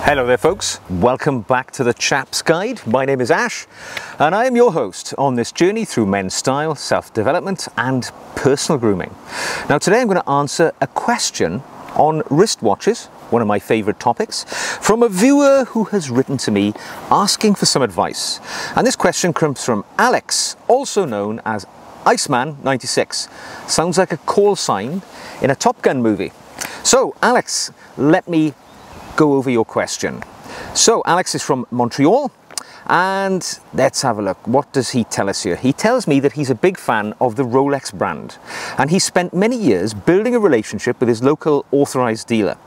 Hello there folks, welcome back to the Chap's Guide. My name is Ash and I am your host on this journey through men's style, self-development and personal grooming. Now today I'm going to answer a question on wristwatches, one of my favourite topics, from a viewer who has written to me asking for some advice. And this question comes from Alex, also known as Iceman96. Sounds like a call sign in a Top Gun movie. So Alex, let me go over your question. So Alex is from Montreal and let's have a look. What does he tell us here? He tells me that he's a big fan of the Rolex brand and he spent many years building a relationship with his local authorized dealer,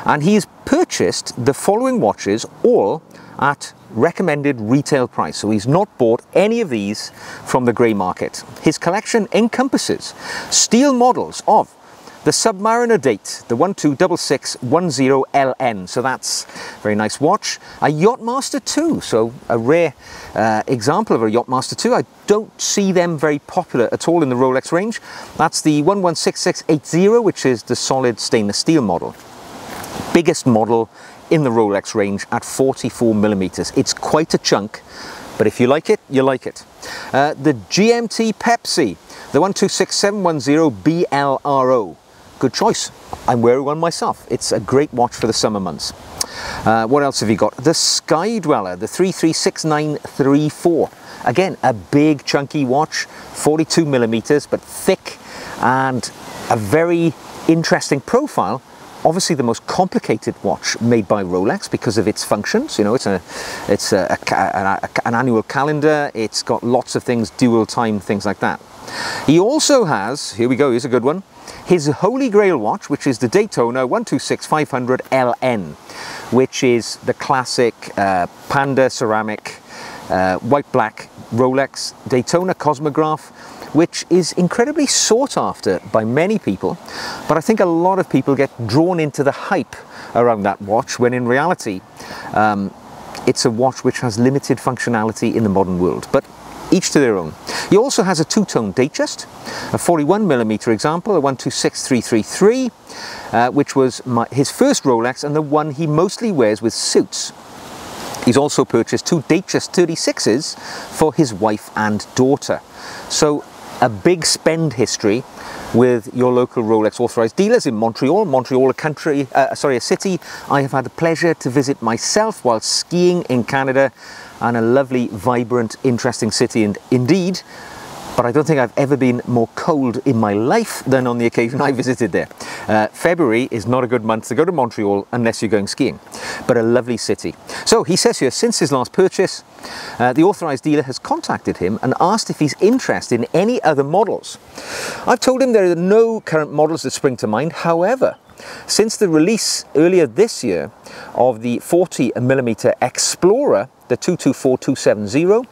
and he's purchased the following watches all at recommended retail price. So he's not bought any of these from the grey market. His collection encompasses steel models of the Submariner date, the 126610LN, so that's a very nice watch. A Yachtmaster 2, so a rare example of a Yachtmaster 2. I don't see them very popular at all in the Rolex range. That's the 116680, which is the solid stainless steel model. Biggest model in the Rolex range at 44mm. It's quite a chunk, but if you like it, you like it. The GMT Pepsi, the 126710BLRO. Good choice. I'm wearing one myself. It's a great watch for the summer months. What else have you got? The Sky Dweller, the 336934. Again, a big chunky watch, 42mm, but thick and a very interesting profile. Obviously the most complicated watch made by Rolex because of its functions. You know, it's an annual calendar. It's got lots of things, dual time, things like that. He also has, here we go, here's a good one, his Holy Grail watch, which is the Daytona 126500LN, which is the classic panda ceramic white black Rolex Daytona Cosmograph, which is incredibly sought after by many people, but I think a lot of people get drawn into the hype around that watch when in reality it's a watch which has limited functionality in the modern world, but each to their own. He also has a two-tone Datejust, a 41mm example, a 126333, which was his first Rolex and the one he mostly wears with suits. He's also purchased two Datejust 36s for his wife and daughter. So a big spend history with your local Rolex authorized dealers in Montreal. Montreal, a city I have had the pleasure to visit myself while skiing in Canada, and a lovely, vibrant, interesting city and indeed, but I don't think I've ever been more cold in my life than on the occasion I visited there. February is not a good month to go to Montreal unless you're going skiing, but a lovely city. So he says here, since his last purchase, the authorized dealer has contacted him and asked if he's interested in any other models. I've told him there are no current models that spring to mind. However, since the release earlier this year of the 40mm Explorer, the 224270,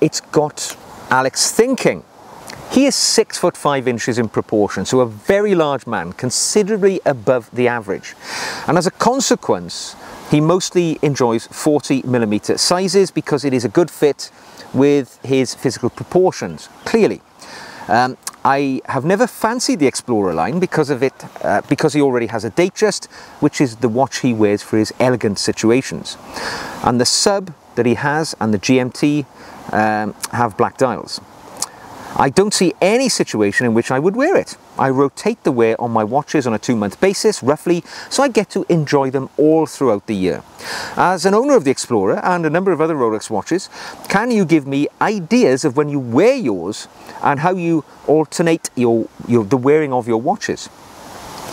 it's got Alex thinking. He is 6'5" in proportion, so a very large man, considerably above the average. And as a consequence, he mostly enjoys 40mm sizes because it is a good fit with his physical proportions, clearly. I have never fancied the Explorer line because of it, because he already has a Datejust, which is the watch he wears for his elegant situations. And the Sub that he has and the GMT have black dials. I don't see any situation in which I would wear it. I rotate the wear on my watches on a 2-month basis, roughly, so I get to enjoy them all throughout the year. As an owner of the Explorer and a number of other Rolex watches, can you give me ideas of when you wear yours and how you alternate the wearing of your watches?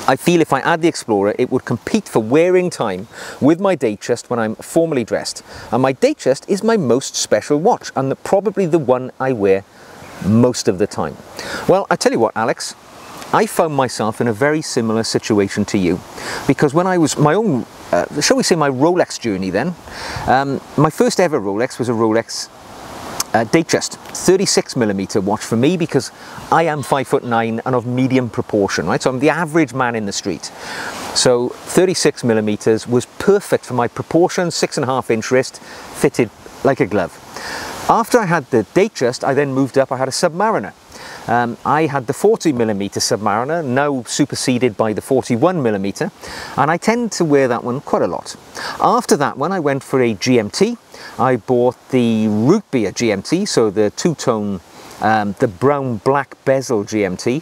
I feel if I add the Explorer, it would compete for wearing time with my Datejust when I'm formally dressed. And my Datejust is my most special watch and probably the one I wear most of the time. Well, I tell you what, Alex, I found myself in a very similar situation to you, because when I was my own, shall we say my Rolex journey then, my first ever Rolex was a Rolex Datejust, 36mm watch for me because I am 5'9" and of medium proportion, right? So I'm the average man in the street. So 36mm was perfect for my proportions, 6.5" wrist, fitted like a glove. After I had the Datejust, I then moved up, I had a Submariner. I had the 40mm Submariner, now superseded by the 41mm, and I tend to wear that one quite a lot. After that one, I went for a GMT. I bought the root beer GMT, so the two-tone, the brown black bezel GMT,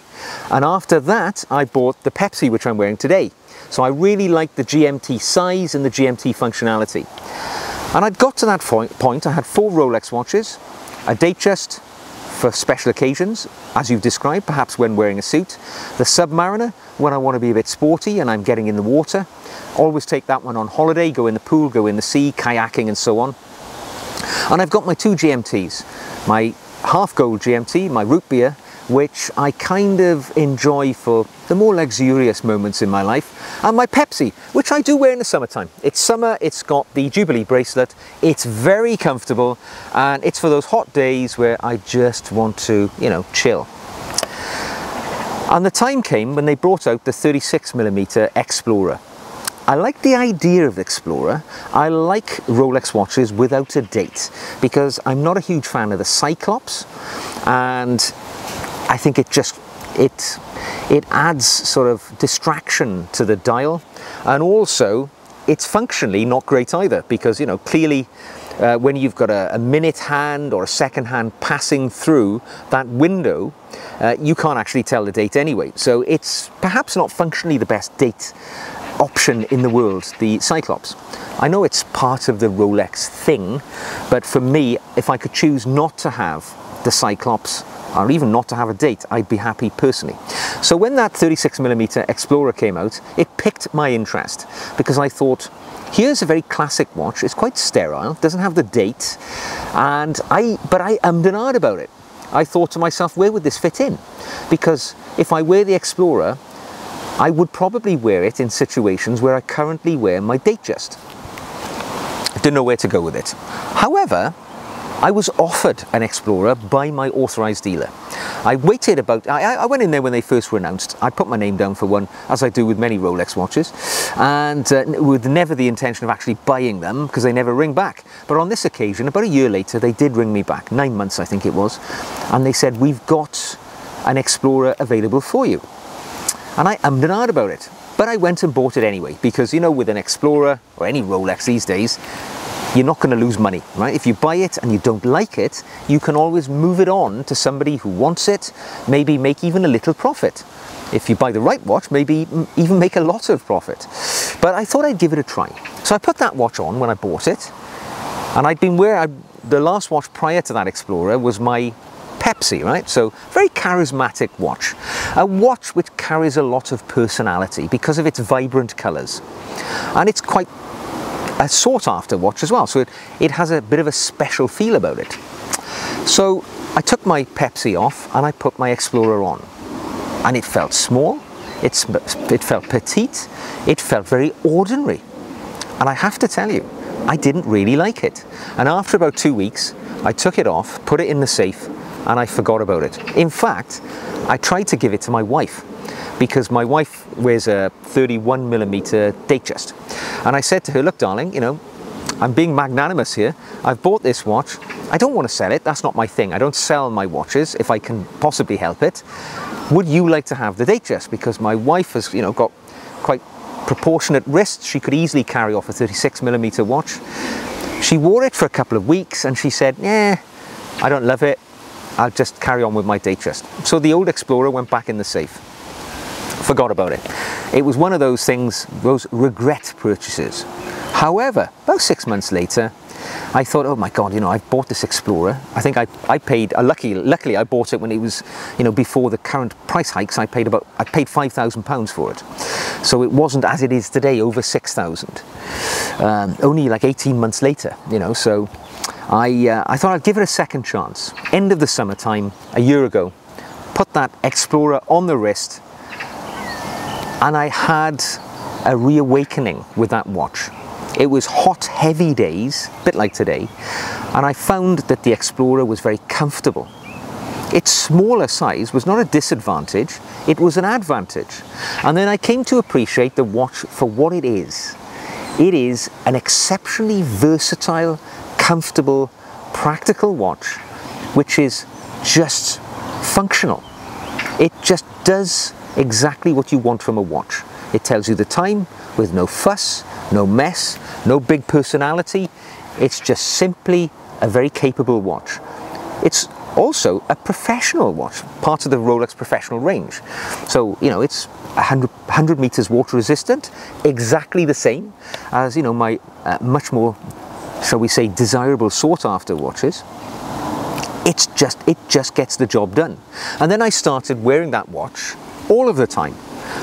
and after that I bought the Pepsi, which I'm wearing today. So I really like the GMT size and the GMT functionality. And I'd got to that point. I had 4 Rolex watches, a Datejust for special occasions, as you've described, perhaps when wearing a suit, the Submariner when I want to be a bit sporty and I'm getting in the water. Always take that one on holiday, go in the pool, go in the sea, kayaking and so on. And I've got my 2 GMTs, my half gold GMT, my root beer, which I kind of enjoy for the more luxurious moments in my life, and my Pepsi, which I do wear in the summertime. It's summer, it's got the Jubilee bracelet, it's very comfortable, and it's for those hot days where I just want to, you know, chill. And the time came when they brought out the 36mm Explorer. I like the idea of the Explorer. I like Rolex watches without a date, because I'm not a huge fan of the Cyclops, and I think it adds sort of distraction to the dial, and also it's functionally not great either, because, you know, clearly when you've got a minute hand or a second hand passing through that window, you can't actually tell the date anyway. So it's perhaps not functionally the best date option in the world, the Cyclops. I know it's part of the Rolex thing, but for me, if I could choose not to have the Cyclops, or even not to have a date, I'd be happy personally. So when that 36mm Explorer came out, it piqued my interest, because I thought, here's a very classic watch. It's quite sterile, doesn't have the date, but I ummed and ahed about it. I thought to myself, where would this fit in? Because if I wear the Explorer, I would probably wear it in situations where I currently wear my Datejust. Didn't know where to go with it. However, I was offered an Explorer by my authorised dealer. I waited about, I went in there when they first were announced. I put my name down for one, as I do with many Rolex watches, and with never the intention of actually buying them, because they never ring back. But on this occasion, about a year later, they did ring me back, 9 months I think it was, and they said, we've got an Explorer available for you. And I ummed and ahed about it, but I went and bought it anyway, because, you know, with an Explorer or any Rolex these days, you're not going to lose money, right? If you buy it and you don't like it, you can always move it on to somebody who wants it, maybe make even a little profit. If you buy the right watch, maybe even make a lot of profit. But I thought I'd give it a try. So I put that watch on when I bought it, and I'd been wearing, the last watch prior to that Explorer was my Pepsi, right? So very charismatic watch. A watch which carries a lot of personality because of its vibrant colours. And it's quite a sought after watch as well, so it has a bit of a special feel about it. So I took my Pepsi off and I put my Explorer on, and it felt small, it felt petite, it felt very ordinary, and I have to tell you, I didn't really like it. And after about 2 weeks, I took it off, put it in the safe, and I forgot about it. In fact, I tried to give it to my wife, because my wife wears a 31mm Datejust. And I said to her, look darling, you know, I'm being magnanimous here. I've bought this watch. I don't want to sell it. That's not my thing. I don't sell my watches if I can possibly help it. Would you like to have the Datejust? Because my wife has, you know, got quite proportionate wrists. She could easily carry off a 36mm watch. She wore it for a couple of weeks and she said, yeah, I don't love it. I'll just carry on with my Datejust. So the old Explorer went back in the safe. Forgot about it. It was one of those things, those regret purchases. However, about 6 months later, I thought, oh my God, you know, I've bought this Explorer. I think I paid, luckily I bought it when it was, you know, before the current price hikes. I paid £5,000 for it. So it wasn't as it is today, over 6,000. Only like 18 months later, you know, so I thought I'd give it a second chance. End of the summertime, a year ago, put that Explorer on the wrist, and I had a reawakening with that watch. It was hot, heavy days, a bit like today, and I found that the Explorer was very comfortable. Its smaller size was not a disadvantage, it was an advantage. And then I came to appreciate the watch for what it is. It is an exceptionally versatile, comfortable, practical watch, which is just functional. It just does exactly what you want from a watch. It tells you the time with no fuss, no mess, no big personality. It's just simply a very capable watch. It's also a professional watch, part of the Rolex professional range. So, you know, it's 100 meters water resistant, exactly the same as, you know, my much more, shall we say, desirable sought after watches. It just gets the job done. And then I started wearing that watch all of the time.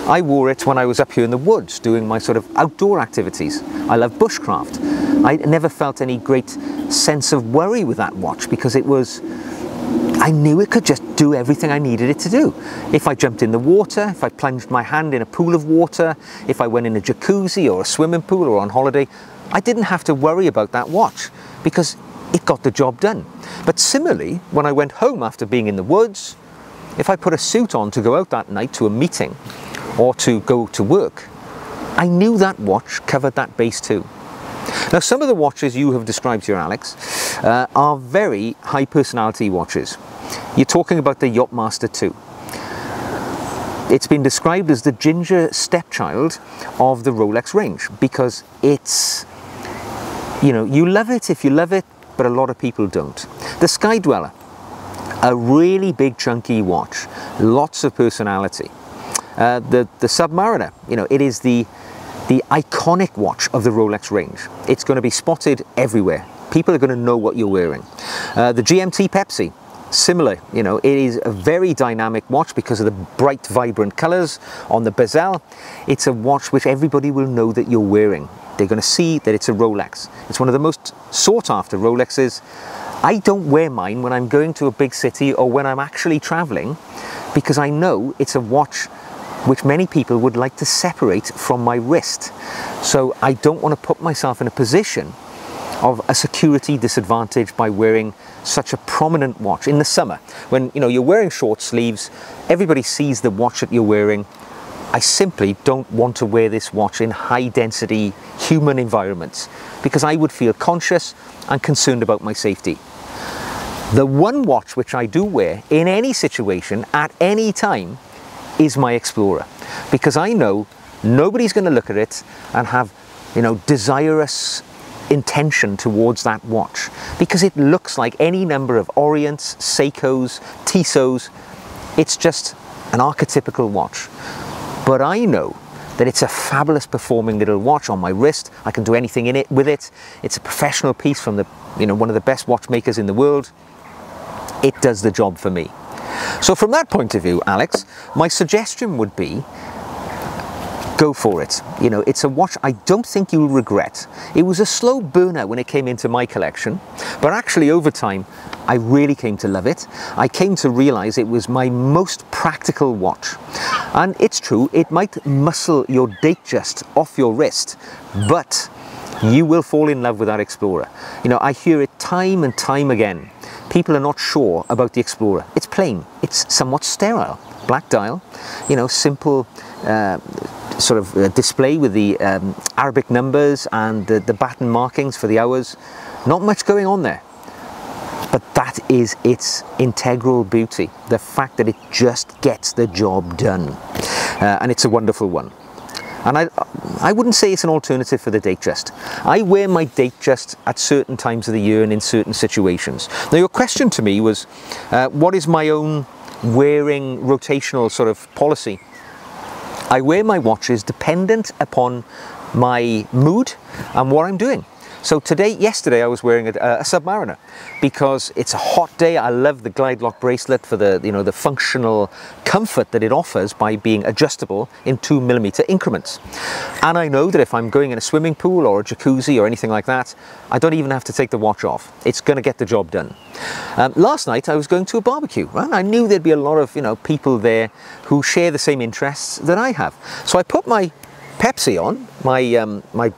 I wore it when I was up here in the woods doing my sort of outdoor activities. I love bushcraft. I never felt any great sense of worry with that watch because I knew it could just do everything I needed it to do. If I jumped in the water, if I plunged my hand in a pool of water, if I went in a jacuzzi or a swimming pool or on holiday, I didn't have to worry about that watch because it got the job done. But similarly, when I went home after being in the woods, if I put a suit on to go out that night to a meeting or to go to work, I knew that watch covered that base too. Now, some of the watches you have described here, Alex, are very high personality watches. You're talking about the Yachtmaster 2. It's been described as the ginger stepchild of the Rolex range because it's, you know, you love it if you love it, but a lot of people don't. The Sky Dweller, a really big chunky watch, lots of personality. The Submariner, you know, it is the iconic watch of the Rolex range. It's going to be spotted everywhere. People are going to know what you're wearing. The GMT Pepsi, similar, you know, it is a very dynamic watch because of the bright, vibrant colors on the bezel. It's a watch which everybody will know that you're wearing. They're going to see that it's a Rolex. It's one of the most sought after Rolexes. I don't wear mine when I'm going to a big city or when I'm actually traveling because I know it's a watch which many people would like to separate from my wrist. So I don't want to put myself in a position of a security disadvantage by wearing such a prominent watch in the summer. When, you know, you're wearing short sleeves, everybody sees the watch that you're wearing. I simply don't want to wear this watch in high density human environments because I would feel conscious and concerned about my safety. The one watch which I do wear in any situation at any time is my Explorer, because I know nobody's going to look at it and have, you know, desirous intention towards that watch because it looks like any number of Orients, Seikos, Tissot's. It's just an archetypical watch. But I know that it's a fabulous performing little watch on my wrist. I can do anything in it with it. It's a professional piece from the, you know, one of the best watchmakers in the world. It does the job for me. So from that point of view, Alex, my suggestion would be go for it. You know, it's a watch I don't think you'll regret. It was a slow burner when it came into my collection, but actually over time, I really came to love it. I came to realize it was my most practical watch. And it's true, it might muscle your date just off your wrist, but you will fall in love with that Explorer. You know, I hear it time and time again. People are not sure about the Explorer. It's plain, it's somewhat sterile. Black dial, you know, simple sort of display with the Arabic numbers and the baton markings for the hours. Not much going on there. But that is its integral beauty, the fact that it just gets the job done. And it's a wonderful one. And I wouldn't say it's an alternative for the Datejust. I wear my Datejust at certain times of the year and in certain situations. Now your question to me was, what is my own wearing rotational sort of policy? I wear my watches dependent upon my mood and what I'm doing. So yesterday I was wearing a Submariner because it's a hot day. I love the glide lock bracelet for the, you know, the functional comfort that it offers by being adjustable in 2mm increments. And I know that if I'm going in a swimming pool or a jacuzzi or anything like that, I don't even have to take the watch off. It's going to get the job done. Last night I was going to a barbecue, and I knew there'd be a lot of, you know, people there who share the same interests that I have. So I put my Pepsi on, my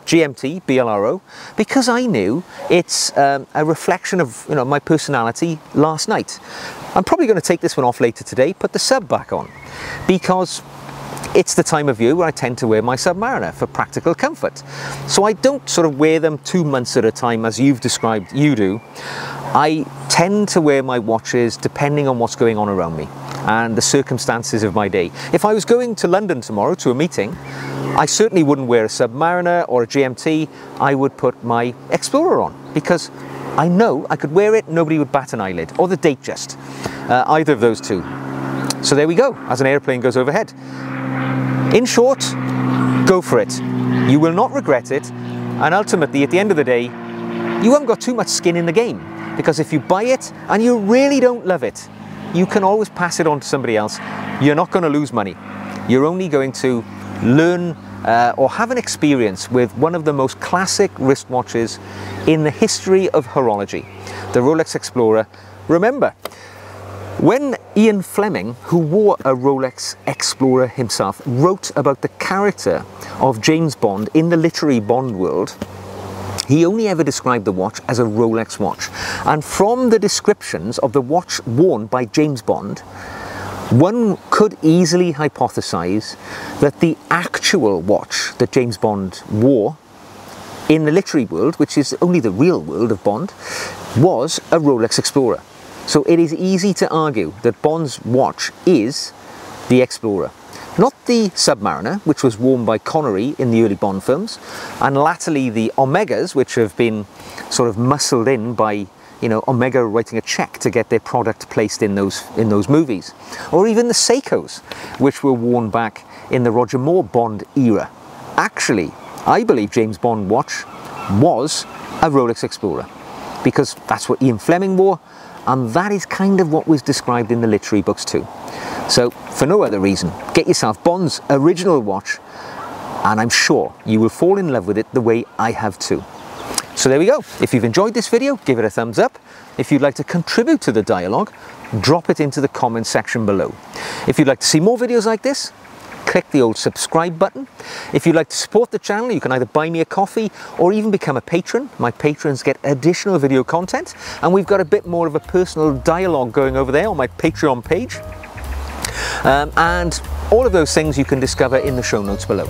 GMT BLRO, because I knew it's a reflection of, you know, my personality last night. I'm probably going to take this one off later today, put the Sub back on, because it's the time of year where I tend to wear my Submariner for practical comfort. So I don't sort of wear them 2 months at a time as you've described you do. I tend to wear my watches depending on what's going on around me. and the circumstances of my day. If I was going to London tomorrow to a meeting, I certainly wouldn't wear a Submariner or a GMT. I would put my Explorer on, because I know I could wear it, nobody would bat an eyelid, or the Datejust, either of those two. So there we go, as an airplane goes overhead. In short, go for it. You will not regret it, and ultimately, at the end of the day, you haven't got too much skin in the game, because if you buy it and you really don't love it, you can always pass it on to somebody else. You're not going to lose money. You're only going to learn or have an experience with one of the most classic wristwatches in the history of horology, the Rolex Explorer. Remember, when Ian Fleming, who wore a Rolex Explorer himself, wrote about the character of James Bond in the literary Bond world, he only ever described the watch as a Rolex watch. And from the descriptions of the watch worn by James Bond, one could easily hypothesize that the actual watch that James Bond wore in the literary world, which is only the real world of Bond, was a Rolex Explorer. So it is easy to argue that Bond's watch is the Explorer. Not the Submariner, which was worn by Connery in the early Bond films, and latterly the Omegas, which have been sort of muscled in by, you know, Omega writing a check to get their product placed in those movies. Or even the Seikos, which were worn back in the Roger Moore Bond era. Actually, I believe James Bond watch was a Rolex Explorer, because that's what Ian Fleming wore, and that is kind of what was described in the literary books too. So, for no other reason, get yourself Bond's original watch, and I'm sure you will fall in love with it the way I have too. So there we go. If you've enjoyed this video, give it a thumbs up. If you'd like to contribute to the dialogue, drop it into the comment section below. If you'd like to see more videos like this, click the old subscribe button. If you'd like to support the channel, you can either buy me a coffee or even become a patron. My patrons get additional video content, and we've got a bit more of a personal dialogue going over there on my Patreon page. And all of those things you can discover in the show notes below.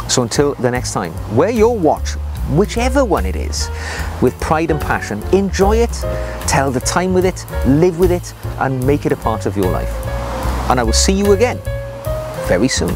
So until the next time, wear your watch, whichever one it is, with pride and passion. Enjoy it, tell the time with it, live with it, and make it a part of your life. And I will see you again very soon.